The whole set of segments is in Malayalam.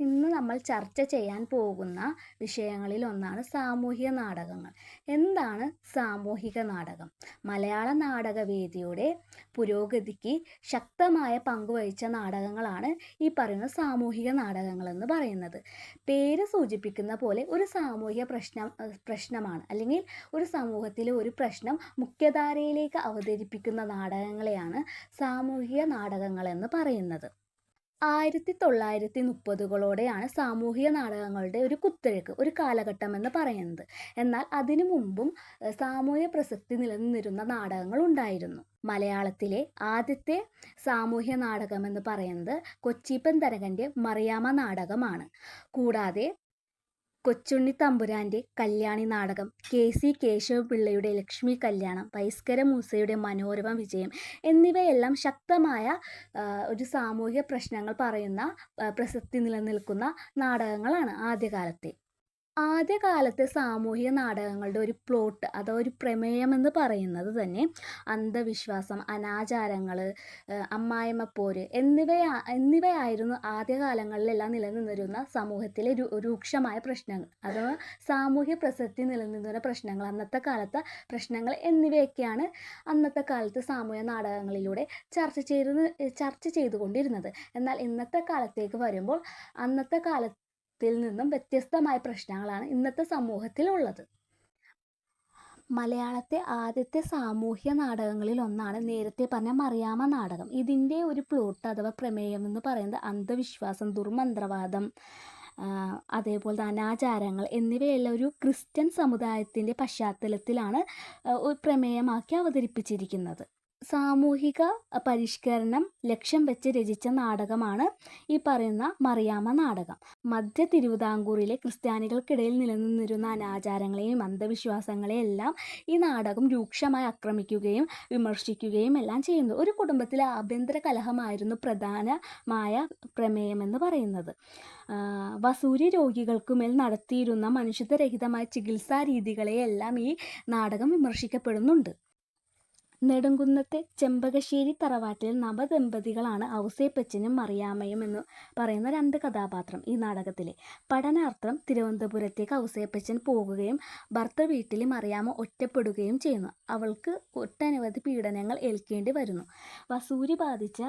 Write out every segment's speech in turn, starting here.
ഇന്ന് നമ്മൾ ചർച്ച ചെയ്യാൻ പോകുന്ന വിഷയങ്ങളിൽ ഒന്നാണ് സാമൂഹിക നാടകങ്ങൾ. എന്താണ് സാമൂഹിക നാടകം? മലയാള നാടകവേദിയുടെ പുരോഗതിക്ക് ശക്തമായ പങ്കുവഹിച്ച നാടകങ്ങളാണ് ഈ പറയുന്ന സാമൂഹിക നാടകങ്ങൾ എന്ന് പറയുന്നത്. പേര് സൂചിപ്പിക്കുന്ന പോലെ ഒരു സാമൂഹിക പ്രശ്നമാണ്, അല്ലെങ്കിൽ ഒരു സമൂഹത്തിലെ ഒരു പ്രശ്നം മുഖ്യധാരയിലേക്ക് അവതരിപ്പിക്കുന്ന നാടകങ്ങളെയാണ് സാമൂഹിക നാടകങ്ങൾ എന്ന് പറയുന്നത്. 1930കളോടെയാണ് സാമൂഹിക നാടകങ്ങളുടെ ഒരു കുത്തൊഴുക്ക്, ഒരു കാലഘട്ടം എന്ന് പറയുന്നത്. എന്നാൽ അതിനു മുമ്പും സാമൂഹ്യ പ്രസക്തി നിലനിന്നിരുന്ന നാടകങ്ങൾ ഉണ്ടായിരുന്നു. മലയാളത്തിലെ ആദ്യത്തെ സാമൂഹ്യ നാടകം എന്ന് പറയുന്നത് കൊച്ചിപ്പൻ തരകൻ്റെ മറിയാമ്മ നാടകമാണ്. കൂടാതെ കൊച്ചുണ്ണി തമ്പുരാൻ്റെ കല്യാണി നാടകം, കെ.സി. കേശവപിള്ളയുടെ ലക്ഷ്മി കല്യാണം, വൈസ്കര മൂസയുടെ മനോരമ വിജയം എന്നിവയെല്ലാം ശക്തമായ ഒരു സാമൂഹിക പ്രശ്നങ്ങൾ പറയുന്ന പ്രസക്തി നിലനിൽക്കുന്ന നാടകങ്ങളാണ് ആദ്യകാലത്തെ. ആദ്യകാലത്തെ സാമൂഹിക നാടകങ്ങളുടെ ഒരു പ്ലോട്ട് അഥവാ ഒരു പ്രമേയം എന്ന് പറയുന്നത് തന്നെ അന്ധവിശ്വാസം, അനാചാരങ്ങൾ, അമ്മായിമ്മപ്പോര് എന്നിവയായിരുന്നു ആദ്യകാലങ്ങളിലെല്ലാം നിലനിന്നിരുന്ന സമൂഹത്തിലെ രൂക്ഷമായ പ്രശ്നങ്ങൾ അഥവാ സാമൂഹ്യ പ്രസക്തി നിലനിന്നിരുന്ന പ്രശ്നങ്ങൾ, അന്നത്തെ കാലത്തെ പ്രശ്നങ്ങൾ എന്നിവയൊക്കെയാണ് അന്നത്തെ കാലത്ത് സാമൂഹിക നാടകങ്ങളിലൂടെ ചർച്ച ചെയ്തുകൊണ്ടിരുന്നത്. എന്നാൽ ഇന്നത്തെ കാലത്തേക്ക് വരുമ്പോൾ അന്നത്തെ കാലത്തിൽ നിന്നും വ്യത്യസ്തമായ പ്രശ്നങ്ങളാണ് ഇന്നത്തെ സമൂഹത്തിൽ ഉള്ളത്. മലയാളത്തെ ആദ്യത്തെ സാമൂഹ്യ നാടകങ്ങളിൽ ഒന്നാണ് നേരത്തെ പറഞ്ഞ മറിയാമ്മ നാടകം. ഇതിൻ്റെ ഒരു പ്ലോട്ട് അഥവാ പ്രമേയം എന്ന് പറയുന്നത് അന്ധവിശ്വാസം, ദുർമന്ത്രവാദം, അതേപോലെ അനാചാരങ്ങൾ എന്നിവയെല്ലാം ഒരു ക്രിസ്ത്യൻ സമുദായത്തിൻ്റെ പശ്ചാത്തലത്തിലാണ് പ്രമേയമാക്കി അവതരിപ്പിച്ചിരിക്കുന്നത്. സാമൂഹിക പരിഷ്കരണം ലക്ഷ്യം വെച്ച് രചിച്ച നാടകമാണ് ഈ പറയുന്ന മറിയാമ്മ നാടകം. മധ്യ തിരുവിതാംകൂറിലെ ക്രിസ്ത്യാനികൾക്കിടയിൽ നിലനിന്നിരുന്ന അനാചാരങ്ങളെയും അന്ധവിശ്വാസങ്ങളെയും എല്ലാം ഈ നാടകം രൂക്ഷമായി ആക്രമിക്കുകയും വിമർശിക്കുകയും എല്ലാം ചെയ്യുന്നു. ഒരു കുടുംബത്തിലെ ആഭ്യന്തര കലഹമായിരുന്നു പ്രധാനമായ പ്രമേയമെന്ന് പറയുന്നത്. വസൂരി രോഗികൾക്കുമേൽ നടത്തിയിരുന്ന മനുഷ്യത്വരഹിതമായ ചികിത്സാ രീതികളെയെല്ലാം ഈ നാടകം വിമർശിക്കപ്പെടുന്നുണ്ട്. നെടുങ്കുന്നത്തെ ചെമ്പകശ്ശേരി തറവാട്ടിൽ നവദമ്പതികളാണ് ഔസേപ്പച്ചനും മറിയാമ്മയും എന്ന് പറയുന്ന രണ്ട് കഥാപാത്രം ഈ നാടകത്തിലെ. പഠനാർത്ഥം തിരുവനന്തപുരത്തേക്ക് ഔസേപ്പച്ചൻ പോകുകയും ഭർത്തൃ വീട്ടിൽ മറിയാമ്മ ഒറ്റപ്പെടുകയും ചെയ്യുന്നു. അവൾക്ക് ഒട്ടനവധി പീഡനങ്ങൾ ഏൽക്കേണ്ടി വരുന്നു. വസൂരി ബാധിച്ച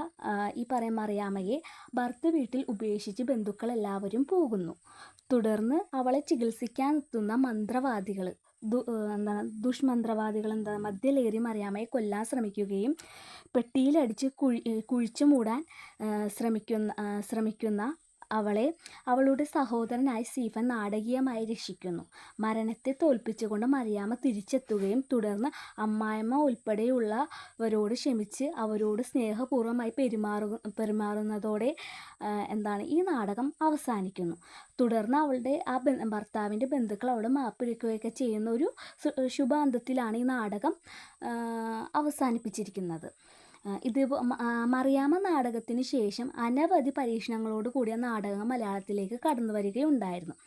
ഈ പറയുന്ന മറിയാമ്മയെ ഭർത്തൃ വീട്ടിൽ ഉപേക്ഷിച്ച് ബന്ധുക്കൾ എല്ലാവരും പോകുന്നു. തുടർന്ന് അവളെ ചികിത്സിക്കാനെത്തുന്ന മന്ത്രവാദികൾ ദുഷ്മന്ത്രവാദികൾ മദ്യലേറി മറിയാമ്മയെ കൊല്ലാൻ ശ്രമിക്കുകയും പെട്ടിയിലടിച്ച് കുഴിച്ചു മൂടാൻ ശ്രമിക്കുന്ന അവളെ അവളുടെ സഹോദരനായ സ്റ്റീഫൻ നാടകീയമായി രക്ഷിക്കുന്നു. മരണത്തെ തോൽപ്പിച്ചുകൊണ്ട് മറിയാമ്മ തിരിച്ചെത്തുകയും തുടർന്ന് അമ്മായിമ്മ ഉൾപ്പെടെയുള്ളവരോട് ക്ഷമിച്ച് അവരോട് സ്നേഹപൂർവ്വമായി പെരുമാറുന്നതോടെ ഈ നാടകം അവസാനിക്കുന്നു. തുടർന്ന് അവളുടെ ഭർത്താവിൻ്റെ ബന്ധുക്കൾ അവളെ മാപ്പിരക്കുകയൊക്കെ ചെയ്യുന്ന ഒരു ശുഭാന്തത്തിലാണ് ഈ നാടകം അവസാനിപ്പിച്ചിരിക്കുന്നത്. ഇത് മറിയാമ്മ നാടകത്തിന് ശേഷം അനവധി പരീക്ഷണങ്ങളോട് കൂടിയ നാടകങ്ങൾ മലയാളത്തിലേക്ക് കടന്നു വരികയുണ്ടായിരുന്നു.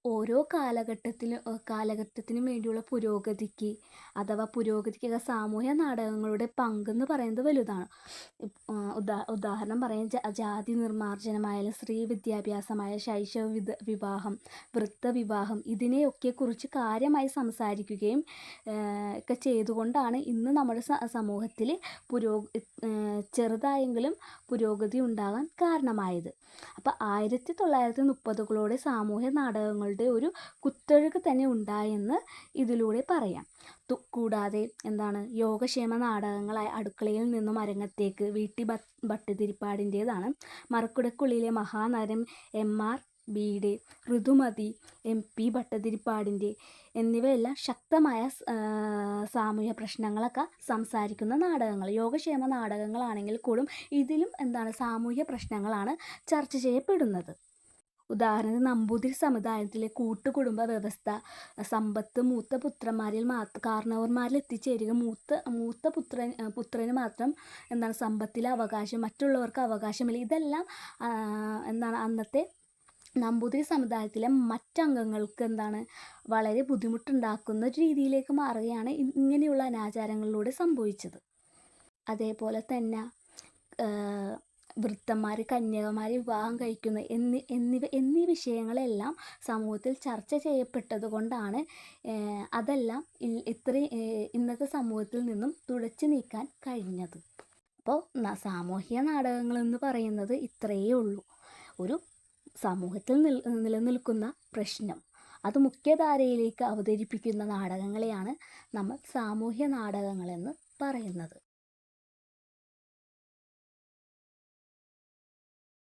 ഓരോ കാലഘട്ടത്തിനും വേണ്ടിയുള്ള പുരോഗതിക്ക് സാമൂഹ്യ നാടകങ്ങളുടെ പങ്കെന്ന് പറയുന്നത് വലുതാണ്. ഉദാഹരണം പറയാൻ ജാതി നിർമ്മാർജ്ജനമായാലും സ്ത്രീ വിദ്യാഭ്യാസമായ ശൈശവ വിവാഹം, വൃദ്ധവിവാഹം ഇതിനെയൊക്കെ കുറിച്ച് കാര്യമായി സംസാരിക്കുകയും ഒക്കെ ചെയ്തുകൊണ്ടാണ് ഇന്ന് നമ്മുടെ സമൂഹത്തിൽ ചെറുതായെങ്കിലും പുരോഗതി ഉണ്ടാകാൻ കാരണമായത്. അപ്പോൾ 1930കളോടെ സാമൂഹ്യ നാടകങ്ങളുടെ ഒരു കുത്തൊഴുക്ക് തന്നെ ഉണ്ടായെന്ന് ഇതിലൂടെ പറയാം. കൂടാതെ യോഗക്ഷേമ നാടകങ്ങളായ അടുക്കളയിൽ നിന്നും അരങ്ങത്തേക്ക്, വീട്ടി ഭട്ടതിരിപ്പാടിൻ്റേതാണ്, മറക്കുടക്കുള്ളിലെ മഹാനരം എം.ആർ. ബി.യുടെ, ഋതുമതി എം.പി. ഭട്ടതിരിപ്പാടിൻ്റെ എന്നിവയെല്ലാം ശക്തമായ സാമൂഹ്യ പ്രശ്നങ്ങളൊക്കെ സംസാരിക്കുന്ന നാടകങ്ങൾ. യോഗക്ഷേമ നാടകങ്ങളാണെങ്കിൽ കൂടി ഇതിലും സാമൂഹ്യ പ്രശ്നങ്ങളാണ് ചർച്ച ചെയ്യപ്പെടുന്നത്. ഉദാഹരണത്തിന് നമ്പൂതിരി സമുദായത്തിലെ കൂട്ടുകുടുംബ വ്യവസ്ഥ, സമ്പത്ത് മൂത്ത പുത്രന്മാരിൽ കാരണവർമാരിൽ എത്തിച്ചേരുക, മൂത്ത പുത്രന് മാത്രം സമ്പത്തിലെ അവകാശം, മറ്റുള്ളവർക്ക് അവകാശമില്ല. ഇതെല്ലാം അന്നത്തെ നമ്പൂതിരി സമുദായത്തിലെ മറ്റംഗങ്ങൾക്ക് വളരെ ബുദ്ധിമുട്ടുണ്ടാക്കുന്ന ഒരു രീതിയിലേക്ക് മാറുകയാണ് ഇങ്ങനെയുള്ള അനാചാരങ്ങളിലൂടെ സംഭവിച്ചത്. അതേപോലെ തന്നെ വൃദ്ധന്മാർ, കന്യകമാർ വിവാഹം കഴിക്കുന്ന എന്നീ വിഷയങ്ങളെല്ലാം സമൂഹത്തിൽ ചർച്ച ചെയ്യപ്പെട്ടത് കൊണ്ടാണ് അതെല്ലാം ഇന്നത്തെ സമൂഹത്തിൽ നിന്നും തുടച്ചു നീക്കാൻ കഴിഞ്ഞത്. അപ്പോൾ സാമൂഹിക നാടകങ്ങളെന്ന് പറയുന്നത് ഇത്രയേ ഉള്ളൂ. ഒരു സമൂഹത്തിൽ നിലനിൽക്കുന്ന പ്രശ്നം അത് മുഖ്യധാരയിലേക്ക് അവതരിപ്പിക്കുന്ന നാടകങ്ങളെയാണ് നമ്മൾ സാമൂഹ്യ നാടകങ്ങളെന്ന് പറയുന്നത്.